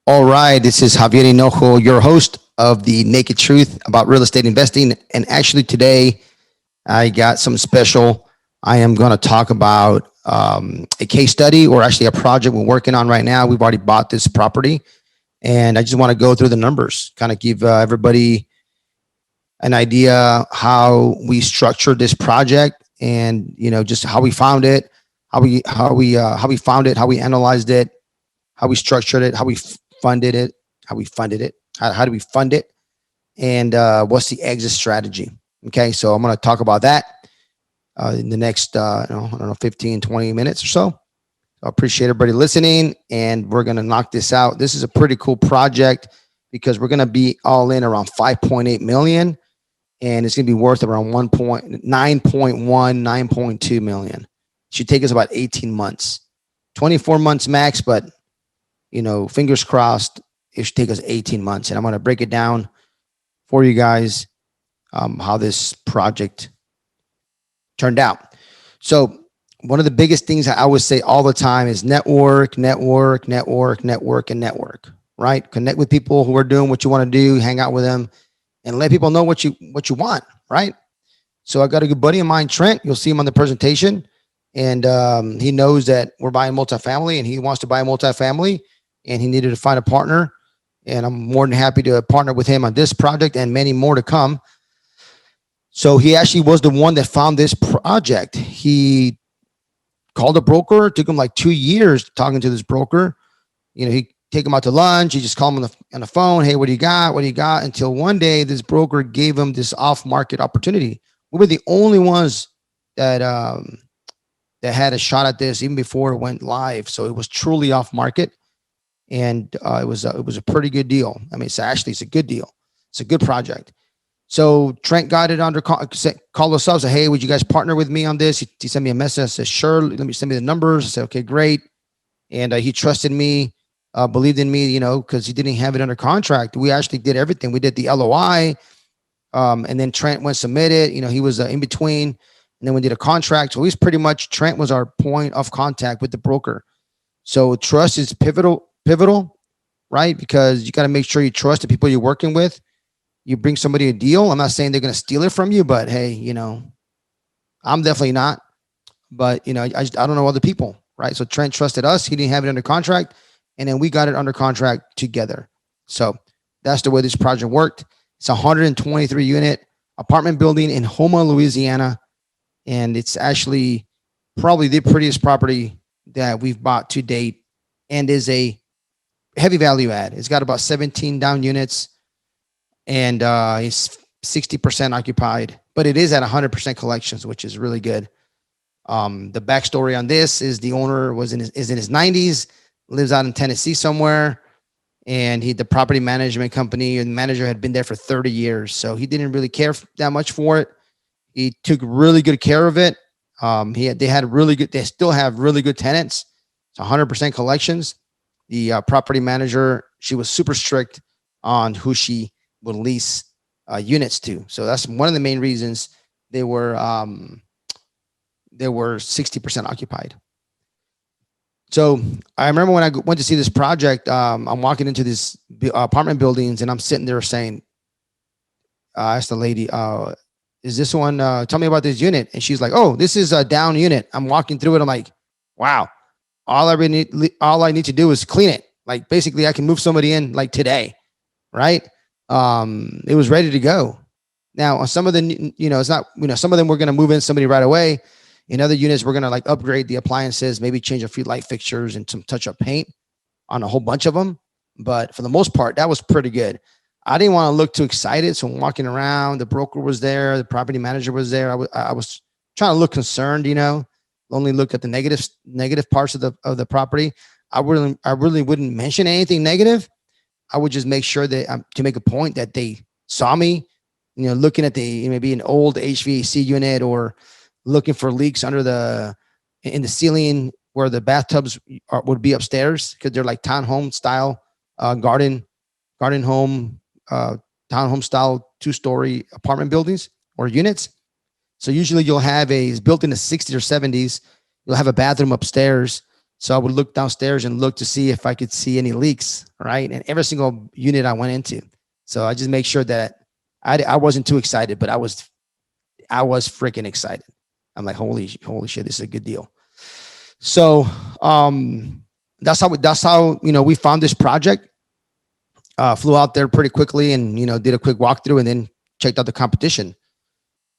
All right, this is Javier Hinojo, your host of the Naked Truth about real estate investing. And actually, today I got some special. I am going to talk about a case study or actually a project we're working on right now. We've already bought this property, and I just want to go through the numbers, kind of give everybody an idea how we structured this project, and just how we found it, how we found it, how we analyzed it, how we structured it, funded it, how we funded it, how do we fund it, and what's the exit strategy. Okay, so I'm going to talk about that in the next, I don't know, 15, 20 minutes or so. I appreciate everybody listening, and we're going to knock this out. This is a pretty cool project because we're going to be all in around 5.8 million, and it's going to be worth around 9.2 million. It should take us about 18 months, 24 months max, but fingers crossed, it should take us 18 months. And I'm going to break it down for you guys, how this project turned out. So one of the biggest things I always say all the time is network, network, network, network, and network, right? Connect with people who are doing what you want to do, hang out with them, and let people know what you want, right? So I got a good buddy of mine, Trent. You'll see him on the presentation. And he knows that we're buying multifamily, and he wants to buy multifamily, and he needed to find a partner. And I'm more than happy to partner with him on this project and many more to come. So he actually was the one that found this project. He called a broker. It took him like 2 years talking to this broker. He take him out to lunch. He just called him on the phone. Hey, what do you got? What do you got? Until one day, this broker gave him this off-market opportunity. We were the only ones that had a shot at this even before it went live. So it was truly off-market, and it was a pretty good deal. I mean, it's a good deal. It's a good project. So Trent got it under called us up. Said, hey, would you guys partner with me on this? He sent me a message. I said, sure. Let me send me the numbers. I said, okay, great. And he trusted me, believed in me, because he didn't have it under contract. We actually did everything. We did the LOI, and then Trent went submit it. He was in between, and then we did a contract. So he's pretty much, Trent was our point of contact with the broker. So trust is pivotal, right? Because you got to make sure you trust the people you're working with. You bring somebody a deal. I'm not saying they're going to steal it from you, but hey, I'm definitely not. But I don't know other people, right? So Trent trusted us. He didn't have it under contract, and then we got it under contract together. So that's the way this project worked. It's a 123 unit apartment building in Houma, Louisiana, and it's actually probably the prettiest property that we've bought to date, and is a heavy value add. It's got about 17 down units, and it's 60% occupied, but it is at 100% collections, which is really good. The backstory on this is the owner is in his 90s, lives out in Tennessee somewhere, and the property management company and manager had been there for 30 years, so he didn't really care that much for it. He took really good care of it. They still have really good tenants. It's 100% collections. The property manager, she was super strict on who she would lease units to. So that's one of the main reasons they were 60% occupied. So I remember when I went to see this project, I'm walking into these apartment buildings, and I'm sitting there saying, I asked the lady, is this one, tell me about this unit. And she's like, oh, this is a down unit. I'm walking through it. I'm like, wow, all I need to do is clean it. Like, basically I can move somebody in like today. Right. It was ready to go. Now on some of the, it's not, some of them we're going to move in somebody right away. In other units, we're going to like upgrade the appliances, maybe change a few light fixtures and some touch up paint on a whole bunch of them. But for the most part, that was pretty good. I didn't want to look too excited. So I'm walking around, the broker was there, the property manager was there. I was trying to look concerned, only look at the negative parts of the property. I really wouldn't mention anything negative. I would just make sure that to make a point that they saw me, looking at maybe an old HVAC unit, or looking for leaks in the ceiling where the bathtubs would be upstairs, because they're like townhome style, garden home, townhome style 2-story apartment buildings or units. So usually you'll have it's built in the 60s or 70s. You'll have a bathroom upstairs, So I would look downstairs and look to see if I could see any leaks, right? And every single unit I went into. So I just make sure that I wasn't too excited, but I was freaking excited. I'm like, holy shit, this is a good deal. So that's how we found this project. Flew out there pretty quickly and did a quick walkthrough and then checked out the competition.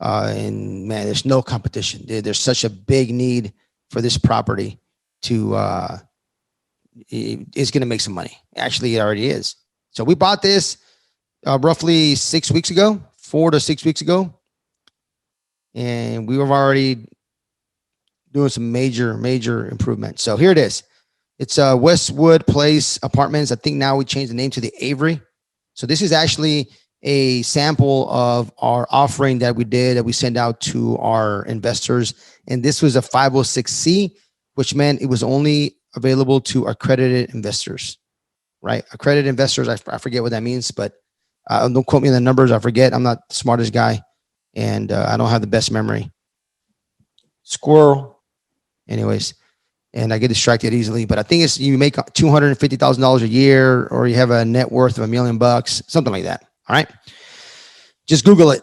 And man, there's no competition. There's such a big need for this property to it's going to make some money. Actually, it already is. So we bought this roughly 6 weeks ago, 4 to 6 weeks ago, and we were already doing some major improvements. So here it is. It's Westwood Place Apartments. I think now we changed the name to the Avery. So this is actually a sample of our offering that we did that we sent out to our investors. And this was a 506C, which meant it was only available to accredited investors, right? Accredited investors, I forget what that means, but don't quote me on the numbers. I forget. I'm not the smartest guy, and I don't have the best memory. Squirrel. Anyways, and I get distracted easily, but I think it's you make $250,000 a year, or you have a net worth of $1 million, something like that. All right, just Google it.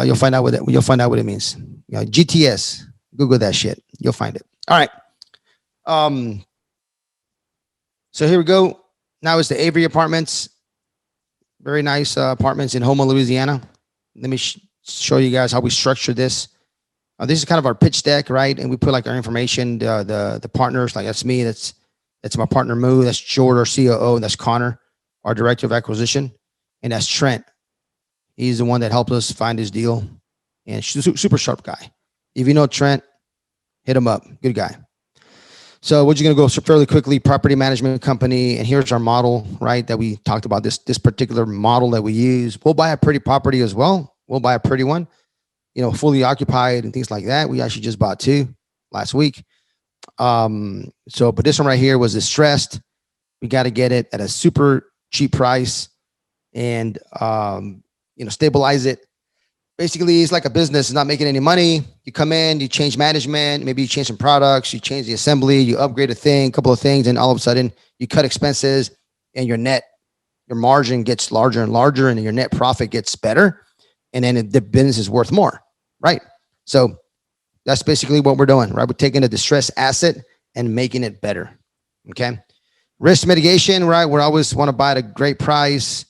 You'll find out what it means. GTS. Google that shit. You'll find it. All right. So here we go. Now it's the Avery Apartments. Very nice apartments in Houma, Louisiana. Let me show you guys how we structure this. This is kind of our pitch deck, right? And we put like our information, the partners, like that's me, that's my partner Moo, that's George, our COO, and that's Connor, our director of acquisition, and that's Trent. He's the one that helped us find this deal, and super sharp guy. If you know Trent, hit him up. Good guy. So we're just gonna go fairly quickly. Property management company, and here's our model, right? That we talked about this particular model that we use. We'll buy a pretty property as well. We'll buy a pretty one. Fully occupied and things like that. We actually just bought 2 last week. But this one right here was distressed. We got to get it at a super cheap price and, stabilize it. Basically, it's like a business. It's not making any money. You come in, you change management, maybe you change some products, you change the assembly, you upgrade a couple of things, and all of a sudden you cut expenses and your margin gets larger and larger, and your net profit gets better. And then the business is worth more, right? So that's basically what we're doing, right? We're taking a distressed asset and making it better, okay? Risk mitigation, right? We always want to buy at a great price,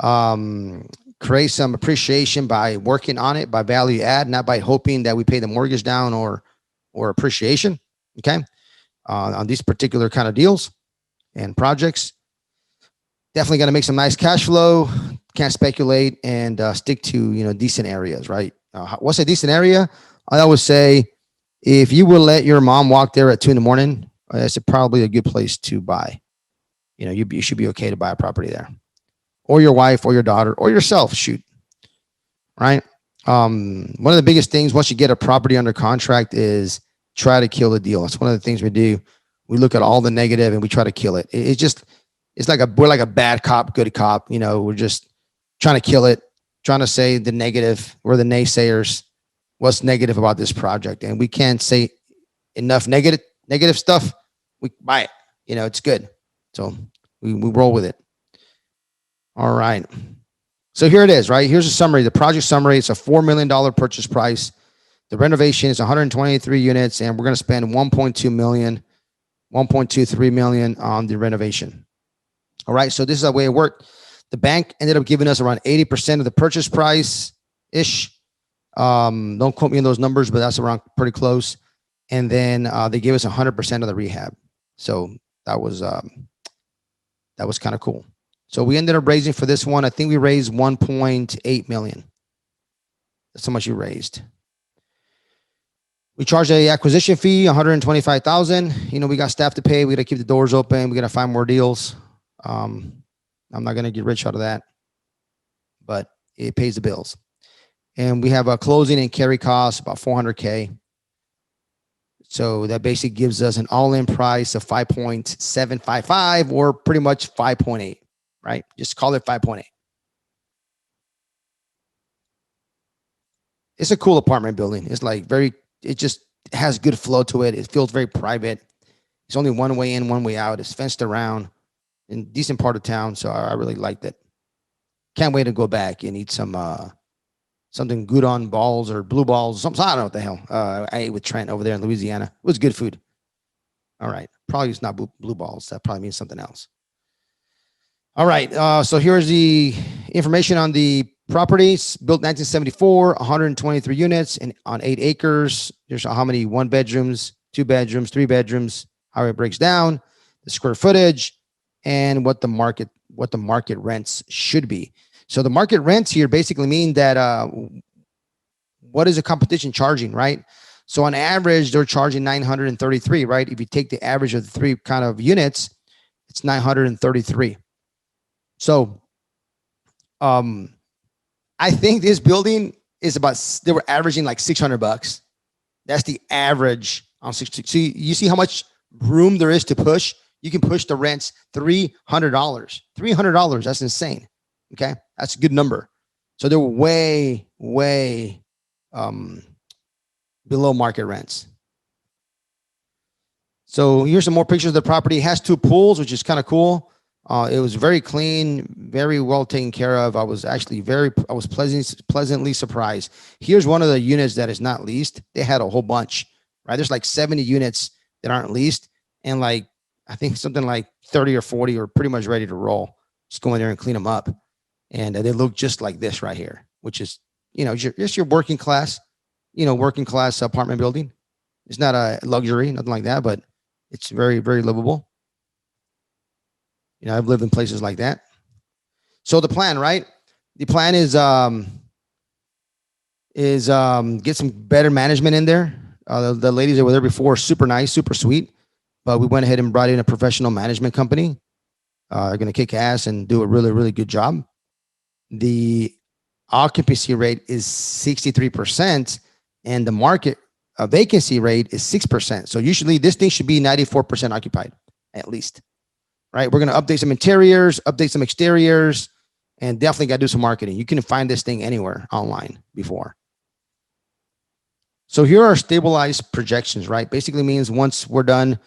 create some appreciation by working on it, by value add, not by hoping that we pay the mortgage down or appreciation, okay? On these particular kind of deals and projects. Definitely going to make some nice cash flow. Can't speculate and stick to decent areas, right? What's a decent area? I always say, if you will let your mom walk there at 2 a.m, that's probably a good place to buy. You should be okay to buy a property there, or your wife, or your daughter, or yourself. Shoot, right? One of the biggest things once you get a property under contract is try to kill the deal. It's one of the things we do. We look at all the negative and we try to kill it. It's like we're like a bad cop, good cop. We're just trying to kill it, trying to say the negative. We're the naysayers. What's negative about this project? And we can't say enough negative stuff. We buy it. It's good. So we roll with it. All right. So here it is, right? Here's a summary. The project summary. It's a $4 million purchase price. The renovation is 123 units, and we're going to spend $1.2 million, $1.23 million on the renovation. All right. So this is the way it worked. The bank ended up giving us around 80% of the purchase price ish. Don't quote me on those numbers, but that's around pretty close. And then they gave us 100% of the rehab. So that was kind of cool. So we ended up raising for this one. I think we raised 1.8 million. That's how much you raised. We charged a acquisition fee, 125,000. We got staff to pay. We got to keep the doors open. We got to find more deals. I'm not going to get rich out of that, but it pays the bills. And we have a closing and carry cost about $400K. So that basically gives us an all-in price of 5.755 or pretty much 5.8, right? Just call it 5.8. It's a cool apartment building. It's like it just has good flow to it. It feels very private. It's only one way in, one way out. It's fenced around in decent part of town. So I really liked it. Can't wait to go back and eat something good on balls or blue balls. Something, I don't know what the hell. I ate with Trent over there in Louisiana. It was good food. All right. Probably it's not blue balls. That probably means something else. All right. So here's the information on the properties. Built 1974, 123 units and on 8 acres. Here's how many 1 bedrooms, 2 bedrooms, 3 bedrooms, how it breaks down, the square footage, and what the market rents should be. So the market rents here basically mean that what is the competition charging, right? So on average, they're charging 933, right? If you take the average of the 3 kind of units, it's 933. So I think this building is they were averaging like $600. That's the average on 60. So you see how much room there is to push? You can push the rents $300. $300. That's insane. Okay. That's a good number. So they're way, way below market rents. So here's some more pictures of the property. It has 2 pools, which is kind of cool. It was very clean, very well taken care of. I was pleasantly surprised. Here's one of the units that is not leased. They had a whole bunch, right? There's like 70 units that aren't leased. And like, I think something like 30 or 40 are pretty much ready to roll. Just go in there and clean them up. And they look just like this right here, which is, just your working class apartment building. It's not a luxury, nothing like that, but it's very, very livable. I've lived in places like that. So the plan, right? The plan is get some better management in there. The ladies that were there before, super nice, super sweet, but we went ahead and brought in a professional management company. They're going to kick ass and do a really, really good job. The occupancy rate is 63%, and the market vacancy rate is 6%. So usually this thing should be 94% occupied, at least. Right? We're going to update some interiors, update some exteriors, and definitely got to do some marketing. You can find this thing anywhere online before. So here are stabilized projections, right? Basically means once we're done,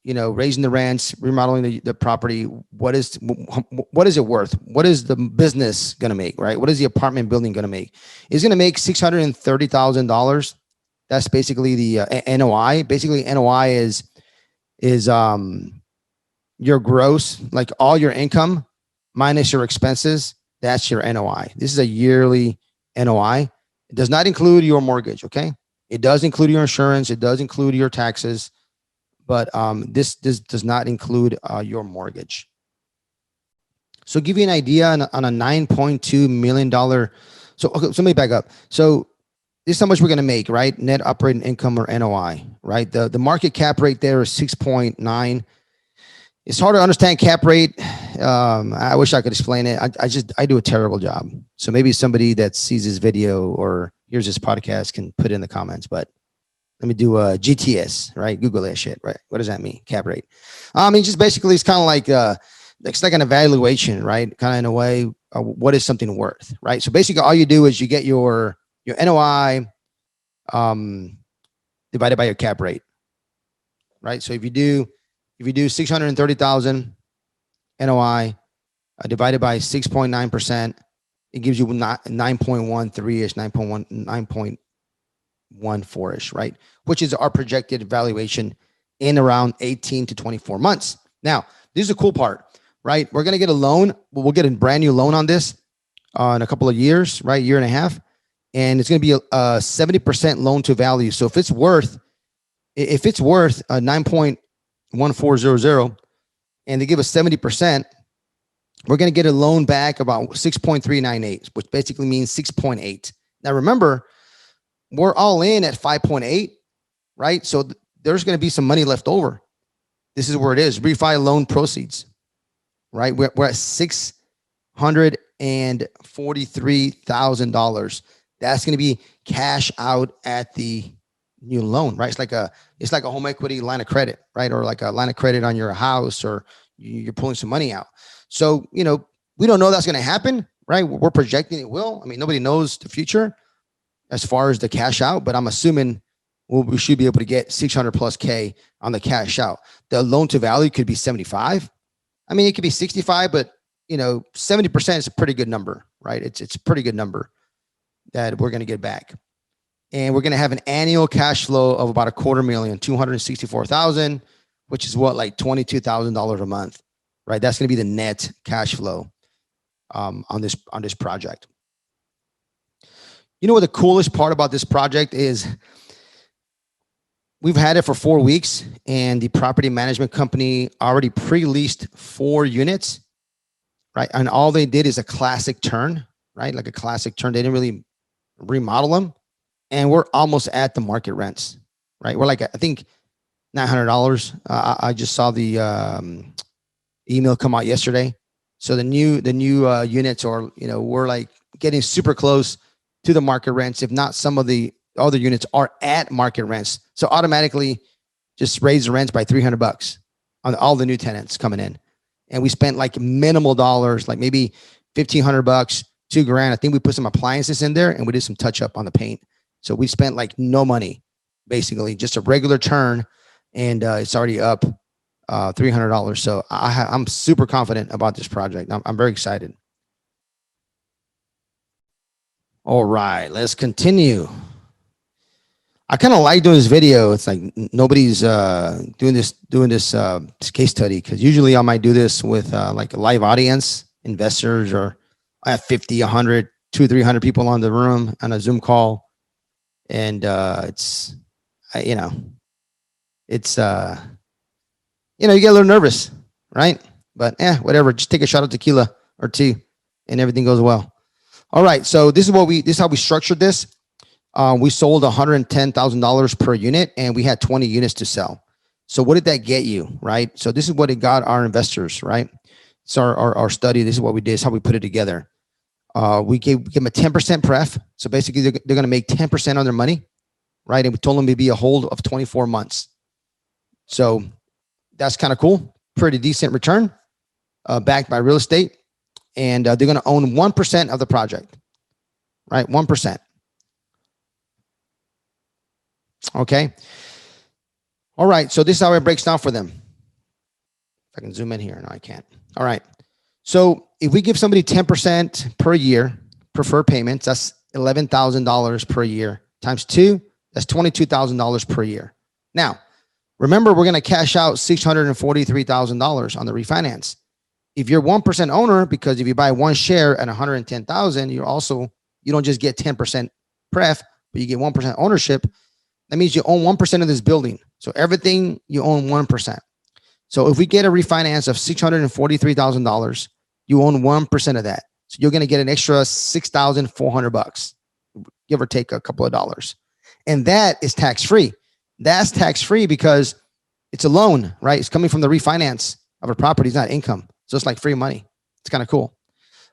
raising the rents, remodeling the property, what is it worth? What is the business going to make, right? What is the apartment building going to make? It's going to make $630,000. That's basically the NOI. Basically, NOI is your gross, like all your income minus your expenses. That's your NOI. This is a yearly NOI. It does not include your mortgage. Okay. It does include your insurance. It does include your taxes, but this does not include your mortgage. So give you an idea on a $9.2 million. So let me back up. So this is how much we're going to make, right? Net operating income or NOI, right? The market cap rate there is 6.9. It's hard to understand cap rate. I wish I could explain it. I do a terrible job. So maybe somebody that sees this video or hears this podcast can put it in the comments, but let me do a GTS, right? Google that shit, right? What does that mean? Cap rate. Just basically it's kind of like, it's like an evaluation, right? Kind of in a way, what is something worth, right? So basically all you do is you get your NOI divided by your cap rate, right? So if you do 630,000 NOI divided by 6.9%, it gives you 9.13ish, 9.14ish, right? Which is our projected valuation in around 18 to 24 months. Now, this is the cool part, right? We're going to get a loan. We'll get a brand new loan on this in a couple of years, right? Year and a half. And it's going to be a 70% loan to value. So if it's worth 9.1400 and they give us 70%, we're going to get a loan back about 6.398, which basically means 6.8. Now, remember, we're all in at 5.8, right? So there's going to be some money left over. This is where it is. Refi loan proceeds, right? We're at $643,000. That's going to be cash out at the new loan, right? It's like a home equity line of credit, right? Or like a line of credit on your house, or you're pulling some money out. So, we don't know that's going to happen, right? We're projecting it will. Nobody knows the future as far as the cash out, but I'm assuming we should be able to get 600 plus K on the cash out. The loan to value could be 75. I mean, it could be 65, but 70% is a pretty good number, right? It's a pretty good number that we're going to get back. And we're going to have an annual cash flow of about $250,000, 264,000, which is what, like $22,000 a month, right? That's going to be the net cash flow on this project. You know what the coolest part about this project is? We've had it for 4 weeks, and the property management company already pre-leased 4 units, right? And all they did is a classic turn, right? Like a classic turn. They didn't really remodel them. And we're almost at the market rents, right? We're like, I think $900. I just saw the email come out yesterday. So the new units are, we're like getting super close to the market rents. If not, some of the other units are at market rents. So automatically just raise the rents by $300 on all the new tenants coming in. And we spent like minimal dollars, like maybe $1,500, $2,000. I think we put some appliances in there and we did some touch up on the paint. So we spent like no money, basically just a regular turn, and it's already up $300. So I'm super confident about this project. I'm very excited. All right, let's continue. I kind of like doing this video. It's like nobody's doing this case study, because usually I might do this with like a live audience, investors, or I have 50, 100, 200, 300 people on the room on a Zoom call. And it's you get a little nervous, right? But whatever. Just take a shot of tequila or tea, and everything goes well. All right. So this is how we structured this. We sold $110,000 per unit, and we had 20 units to sell. So what did that get you, right? So this is what it got our investors, right? So our study. This is what we did. This is how we put it together. We gave them a 10% pref. So basically they're going to make 10% on their money, right? And we told them it'd be a hold of 24 months. So that's kind of cool. Pretty decent return, backed by real estate. And they're going to own 1% of the project, right? 1%. Okay. All right. So this is how it breaks down for them. If I can zoom in here. No, I can't. All right. So if we give somebody 10% per year, preferred payments, that's $11,000 per year times 2. That's $22,000 per year. Now, remember, we're going to cash out $643,000 on the refinance. If you're 1% owner, because if you buy one share at $110,000, you don't just get 10% pref, but you get 1% ownership. That means you own 1% of this building. So everything you own 1%. So if we get a refinance of $643,000, you own 1% of that. So you're going to get an extra $6,400, give or take a couple of dollars. And that is tax-free. That's tax-free because it's a loan, right? It's coming from the refinance of a property. It's not income. So it's like free money. It's kind of cool.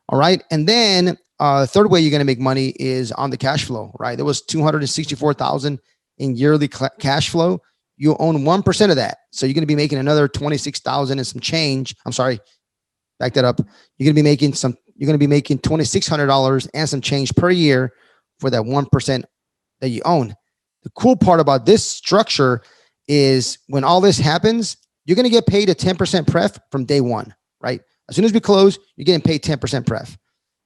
All right. And then third way you're going to make money is on the cash flow, right? There was $264,000 in yearly cash flow. You own 1% of that. So you're going to be making another $26,000 and some change. I'm sorry. Back that up. You're going to be making $2,600 and some change per year for that 1% that you own. The cool part about this structure is when all this happens, you're going to get paid a 10% pref from day one, right? As soon as we close, you're getting paid 10% pref.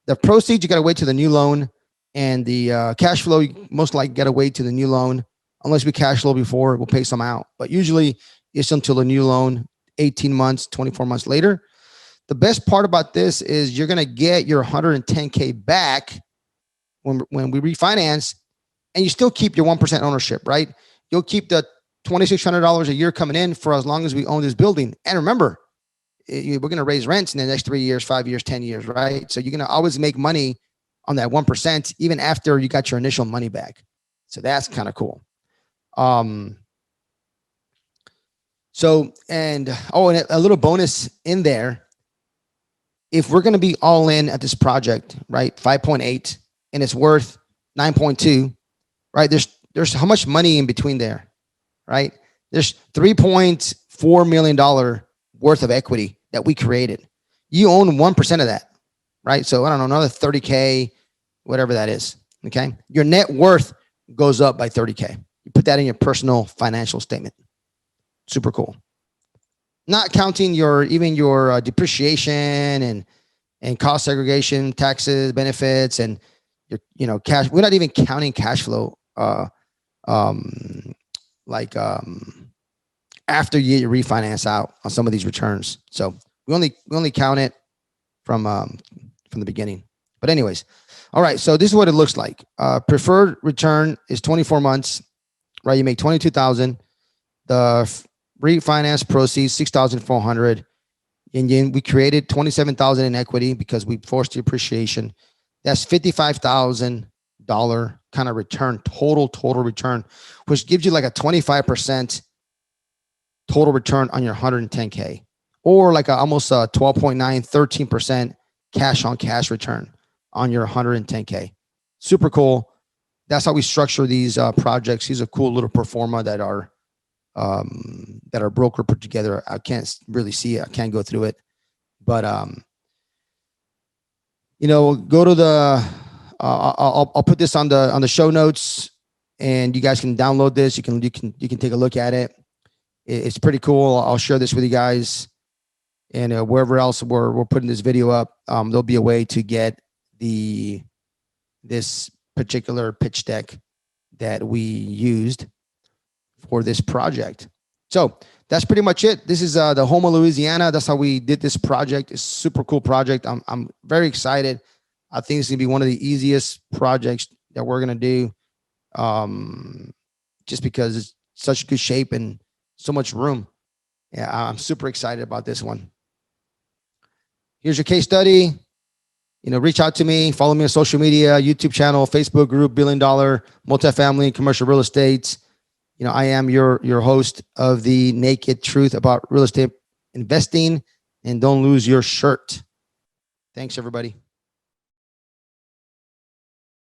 The proceeds, you got to wait to the new loan, and the cash flow, you most likely got to wait to the new loan. Unless we cash flow before, we'll pay some out. But usually it's until the new loan, 18 months, 24 months later. The best part about this is you're going to get your $110K back when we refinance, and you still keep your 1% ownership, right? You'll keep the $2,600 a year coming in for as long as we own this building. And remember, we're going to raise rents in the next 3 years, 5 years, 10 years, right? So you're going to always make money on that 1%, even after you got your initial money back. So that's kind of cool. And a little bonus in there. If we're going to be all in at this project, right? 5.8 and it's worth 9.2, right? There's how much money in between there, right? There's $3.4 million worth of equity that we created. You own 1% of that, right? So I don't know, another 30K, whatever that is. Okay. Your net worth goes up by 30K. You put that in your personal financial statement. Super cool. Not counting even your depreciation and cost segregation, taxes, benefits, and your cash. We're not even counting cash flow. Um, like after you refinance out on some of these returns. So we only count it from the beginning. But anyways, all right. So this is what it looks like. Preferred return is 24 months, right? You make 22,000. The refinance proceeds 6,400. And then we created 27,000 in equity because we forced the appreciation. That's $55,000 kind of return, total return, which gives you like a 25% total return on your 110K, or like almost a 12.9, 13% cash on cash return on your 110K. Super cool. That's how we structure these projects. These are cool little pro forma that our broker put together. I can't really see it. I can't go through it, but go to the. I'll put this on the show notes, and you guys can download this. You can take a look at it. It's pretty cool. I'll share this with you guys, and wherever else we're putting this video up, there'll be a way to get this particular pitch deck that we used for this project. So that's pretty much it. This is the Houma, Louisiana. That's how we did this project. It's a super cool project. I'm very excited. I think it's gonna be one of the easiest projects that we're gonna do, just because it's such good shape and so much room. Yeah, I'm super excited about this one. Here's your case study. Reach out to me, follow me on social media, YouTube channel, Facebook group, $1 billion multifamily commercial real estate. I am your host of the Naked Truth about real estate investing, and don't lose your shirt. Thanks, everybody.